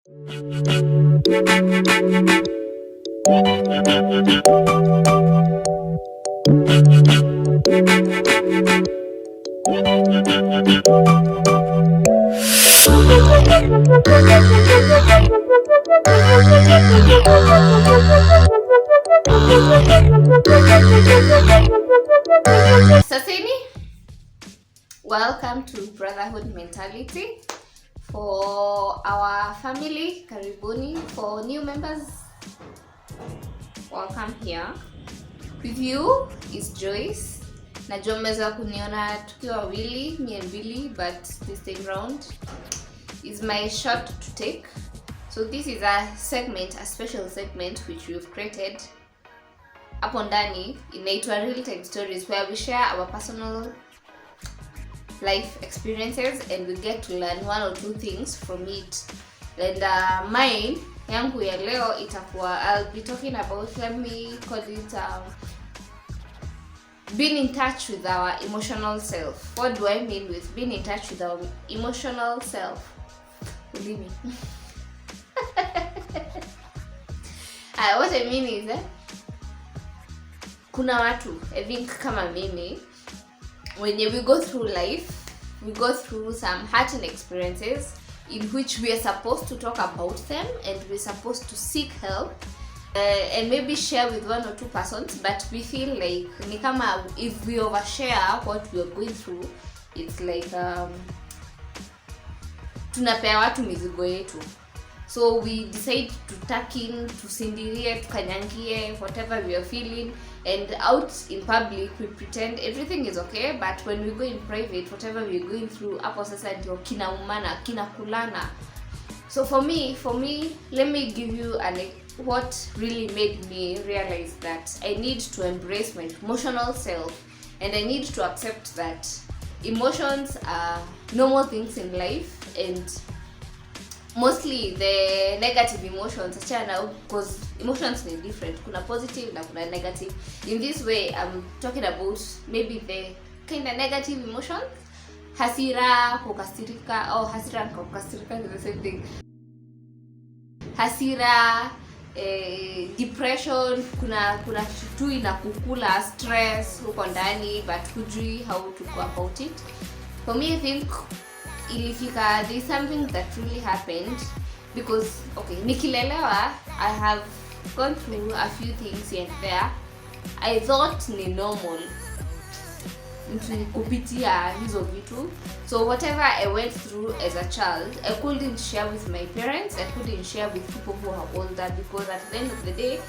Sasini, welcome to Brotherhood Mentality. For our family, karibuni. For new members, welcome here. With you is Joyce. Najua mmeweza kuniona tukiwa wawili, me and Billy, but this time round is my shot to take. So this is a special segment which we've created hapo ndani, inaitwa Real Time Stories, where we share our personal life experiences and we get to learn one or two things from it. And mine yangu ya leo itakuwa, I'll be talking about, let me call it being in touch with our emotional self. What do I mean with being in touch with our emotional self? Believe me. What I mean is kuna watu, I think kama mimi, when we go through life, we go through some hurting experiences in which we are supposed to talk about them and we're supposed to seek help and maybe share with one or two persons, but we feel like ni kama if we overshare what we are going through, it's like tunapea watu mizigo yetu. So we decide to tuck in, tusindirie, tukanyangie whatever we are feeling, and out in public we pretend everything is okay, but when we go in private, whatever we are going through, hapo sasa ndio kinaumana, kinakulana. So for me, let me give you what really made me realize that I need to embrace my emotional self, and I need to accept that emotions are normal things in life, and mostly the negative emotions, achana, because emotions are different. Kuna positive na kuna negative. In this way, I'm talking about maybe the kind of negative emotions. Hasira, kukasirika, hasira and kukasirika is the same thing. Hasira, depression, kuna kitu inakukula, stress huko ndani, but hujui how to go about it. For me, I think ilifika, there's something that really happened because, okay, nikilelewa, I have gone through a few things here and there. I thought ni normal mtu kupitia hizo vitu. So whatever I went through as a child, I couldn't share with my parents, I couldn't share with people who are older, because at the end of the day,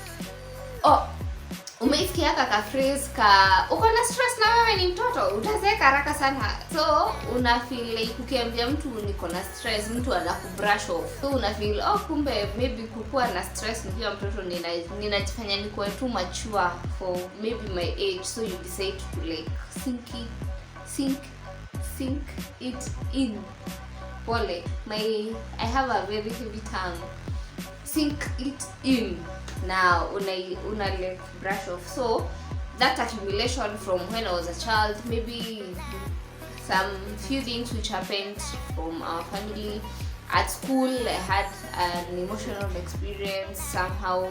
umeisikia kaka phrase uko na stress na wewe ni mtoto, utazeeka haraka sana. So una feel like ukiambia mtu niko na stress, mtu anakubrush off. So una feel kumbe maybe kukuwa na stress nikiwa mtoto ninajifanya niko too mature for maybe my age. So you decide to like sink it in. Pole, I have a very heavy tongue. Sink it in. Now una like brush off. So that accumulation from when I was a child, maybe some few things which happened from our family. At school, I had an emotional experience somehow.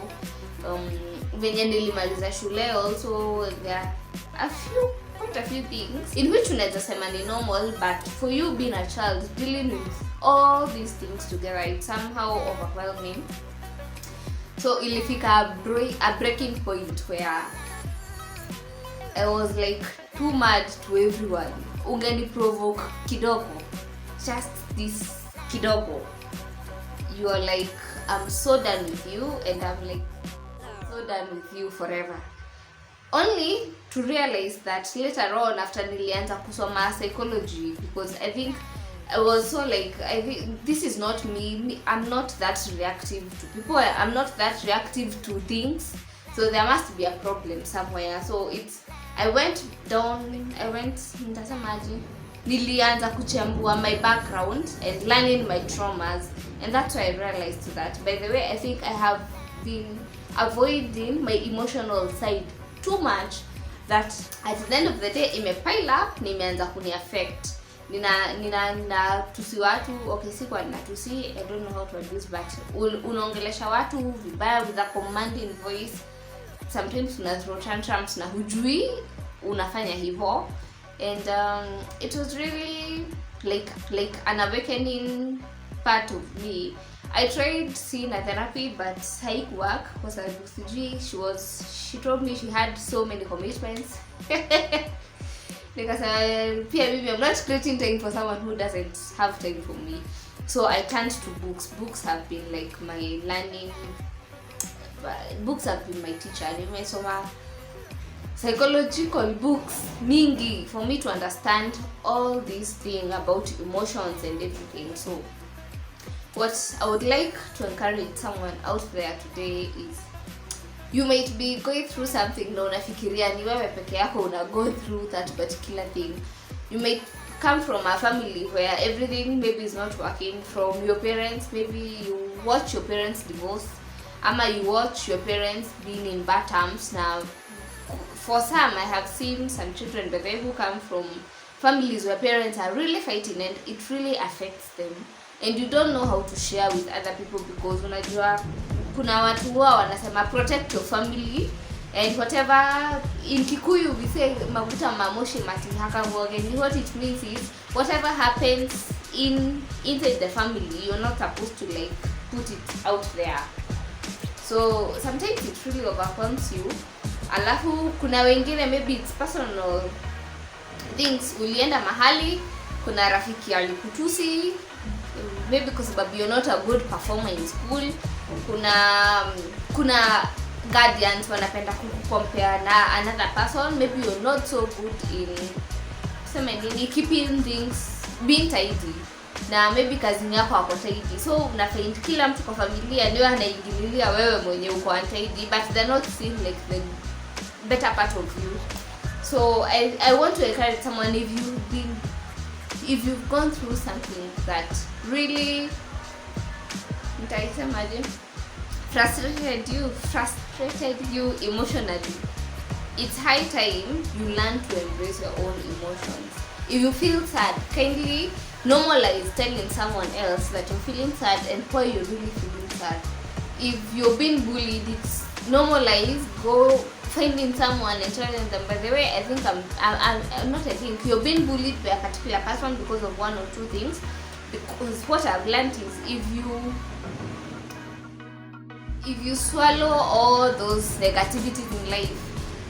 Venye nilimaliza shule also, there are quite a few things in which unaweza sema ni normal, but for you being a child, dealing with all these things together, it's somehow overwhelming. So ilifika a breaking point where I was like too mad to everyone. Ungeni provoke kidogo, just this kidogo, you are like, I'm so done with you, and I'm like so done with you forever. Only to realize that later on, after nilianza kusoma psychology, because I think I was so like, I think this is not me. I'm not that reactive to people. I'm not that reactive to things. So there must be a problem somewhere. So I went, nilianza kuchambua my background and learning my traumas. And that's why I realized that. By the way, I think I have been avoiding my emotional side too much, that at the end of the day, it may pile up, nimeanza kuni affect. nina tusi watu. Okay, si kwa natusi, I don't know how to do this, but unaongelesha watu vibaya with a commanding voice. Sometimes una throw tantrums na hujui unafanya hivyo. And it was really like an awakening part of me. I tried seeing a therapy, but haikuwork because she told me she had so many commitments. Because I'm not creating time for someone who doesn't have time for me. So I turned to books. Books have been like my learning. Books have been my teacher. Nimesoma psychological books mingi for me to understand all these things about emotions and everything. So what I would like to encourage someone out there today is, you might be going through something na unafikiria ni wewe peke yako una go through that particular thing. You might come from a family where everything maybe is not working. From your parents, maybe you watch your parents divorce, ama you watch your parents being in bad terms. Now for some, I have seen some children but they who come from families where parents are really fighting, and it really affects them, and you don't know how to share with other people, because unajua kuna watu huwa wanasema protect your family, and whatever in Kikuyu we say maguta mamoshi mati hakangoge. What it means is whatever happens inside the family, you're not supposed to like put it out there. So sometimes it really overwhelms you. Alafu kuna wengine maybe it's personal things. Ulienda mahali, kuna rafiki alikutusi, maybe kwa sababu you're not a good performer in school. Kuna guardians wanapenda kucompare na another person. Maybe you're not so good in keeping things, being tidy, na maybe kazi yako hapo tidy. So unafind kila mtu kwa familia ndio anaingililia wewe mwenye uko untidy, but they're not seeing like the better part of you. So I want to encourage someone, if you've gone through something that really frustrated you emotionally, it's high time you learn to embrace your own emotions. If you feel sad, kindly normalize telling someone else that you're feeling sad and why you're really feeling sad. If you're being bullied, it's normalize, go finding someone and telling them, by the way, I think you're being bullied by a particular person because of one or two things. Because what I've learned is, if you swallow all those negativities in life,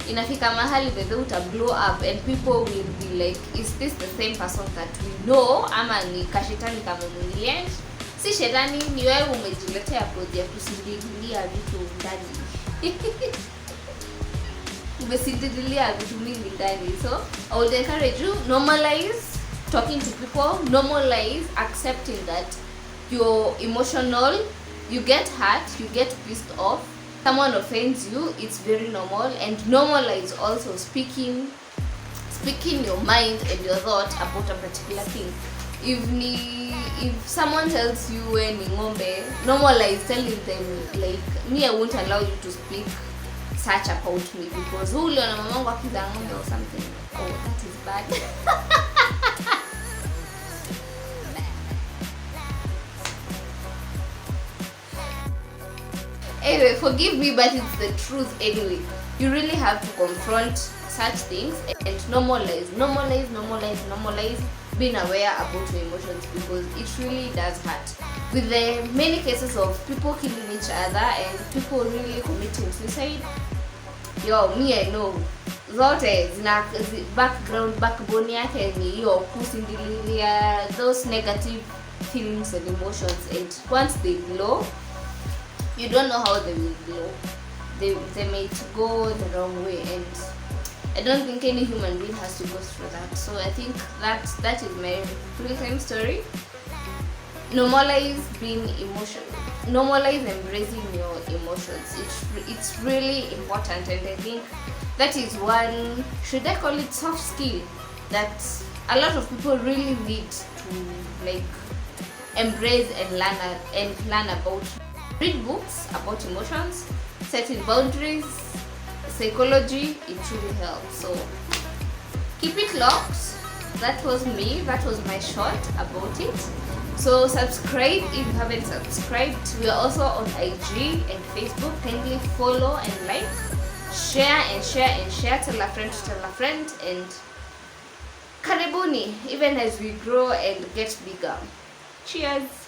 inafika mahali the uta blow up, and people will be like, is this the same person that we know, ama ni kashetani kama mwingine? Si shetani, ni wewe umejiletea project kusindilia vitu ndani. Umesindilia vitu mingi ndani. So I would encourage you, normalize talking to people, normalize accepting that you're emotional, you get hurt, you get pissed off, someone offends you, it's very normal. And normalize also speaking your mind and your thought about a particular thing. If someone tells you when ngombe, normalize telling them like, me, I won't allow you to speak such about me because uliona mamangu akiza ngombe or something. Oh, that is bad. Anyway, forgive me, but it's the truth anyway. You really have to confront such things and normalize being aware about your emotions, because it really does hurt. With the many cases of people killing each other and people really committing suicide, me, I know zote zina backbone yake ni hiyo kusindilia those negative feelings and emotions, and once they blow, you don't know how they will blow. They might go the wrong way, and I don't think any human being has to go through that. So I think that is my real-time story. Normalize being emotional. Normalize embracing your emotions. It's really important, and I think that is one, should I call it, soft skill that a lot of people really need to like embrace and learn about. Read books about emotions, setting boundaries, psychology, it really helps. So keep it locked. that was me. That was my short about it. So subscribe if you haven't subscribed. We are also on IG and Facebook. Kindly follow and like, share and share and share. Tell a friend to tell a friend, and karibuni, even as we grow and get bigger. Cheers.